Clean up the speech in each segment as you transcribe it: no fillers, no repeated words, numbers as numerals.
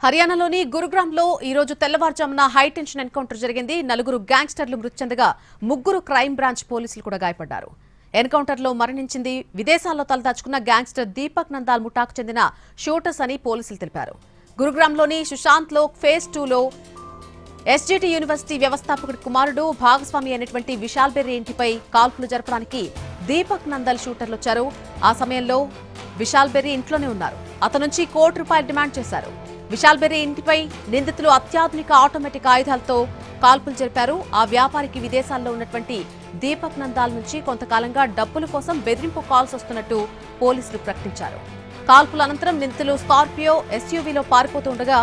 హర్యానాలోని గురుగ్రామ్లో ఈ రోజు తెల్లవారుజామున హైటెన్షన్ ఎన్కౌంటర్ జరిగింది. నలుగురు గ్యాంగ్స్టర్లు మృతి చెందగా ముగ్గురు క్రైమ్ బ్రాంచ్ పోలీసులు కూడా గాయపడ్డారు. ఎన్కౌంటర్లో మరణించింది విదేశాల్లో తలదాచుకున్న గ్యాంగ్స్టర్ దీపక్ నందాల్ ముఠాకు చెందిన షూటర్స్ అని పోలీసులు తెలిపారు. గురుగ్రామ్లోని సుశాంత్లో ఫేజ్ 2లో ఎస్జీటీ యూనివర్సిటీ వ్యవస్థాపకుడి కుమారుడు భాగస్వామి అయినటువంటి విశాల్ బెర్రీ ఇంటిపై కాల్పులు జరపడానికి దీపక్ నందల్ షూటర్లు వచ్చారు. ఆ సమయంలో విశాల్ బెర్రీ ఇంట్లోనే ఉన్నారు. అతని నుంచి ₹1 కోటి డిమాండ్ చేశారు. విశాల్ బెర్రీ ఇంటిపై నిందితులు అత్యాధునిక ఆటోమేటిక్ ఆయుధాలతో కాల్పులు జరిపారు. ఆ వ్యాపారికి విదేశాల్లో ఉన్నటువంటి దీపక్ నందాల్ నుంచి కొంతకాలంగా డబ్బుల కోసం బెదిరింపు కాల్స్ వస్తున్నట్టు పోలీసులు ప్రకటించారు. కాల్పుల అనంతరం నిందితులు స్కార్పియో ఎస్యూవీలో పారిపోతుండగా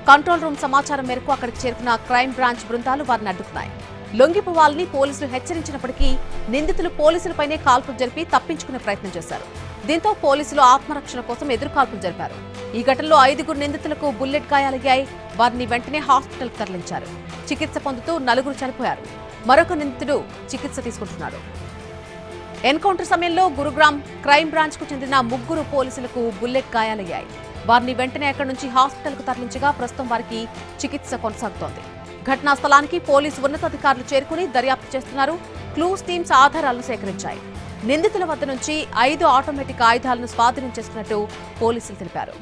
కంట్రోల్ రూమ్ సమాచారం మేరకు అక్కడికి చేరుకున్న క్రైమ్ బ్రాంచ్ బృందాలు వారిని అడ్డుకున్నాయి. లొంగిపోవాలని పోలీసులు హెచ్చరించినప్పటికీ నిందితులు పోలీసులపైనే కాల్పులు జరిపి తప్పించుకునే ప్రయత్నం చేశారు. దీంతో పోలీసులు ఆత్మరక్షణ కోసం ఎదురుకాల్పులు జరిపారు. ఈ ఘటనలో 5 నిందితులకు బుల్లెట్ గాయాలయ్యాయి. వారిని వెంటనే హాస్పిటల్కు తరలించారు. చికిత్స పొందుతూ 4 చనిపోయారు. మరొక నిందితుడు చికిత్స తీసుకుంటున్నాడు. ఎన్కౌంటర్ సమయంలో గురుగ్రామ్ క్రైమ్ బ్రాంచ్ కు చెందిన 3 పోలీసులకు బుల్లెట్ గాయాలయ్యాయి. వారిని వెంటనే అక్కడి నుంచి హాస్పిటల్కు తరలించగా ప్రస్తుతం వారికి చికిత్స కొనసాగుతోంది. ఘటనా స్థలానికి పోలీసు ఉన్నతాధికారులు చేరుకుని దర్యాప్తు చేస్తున్నారు. క్లూస్ టీమ్స్ ఆధారాలను సేకరించాయి. నిందితుల వద్ద నుంచి 5 ఆటోమేటిక్ ఆయుధాలను స్వాధీనం చేసుకున్నట్టు పోలీసులు తెలిపారు.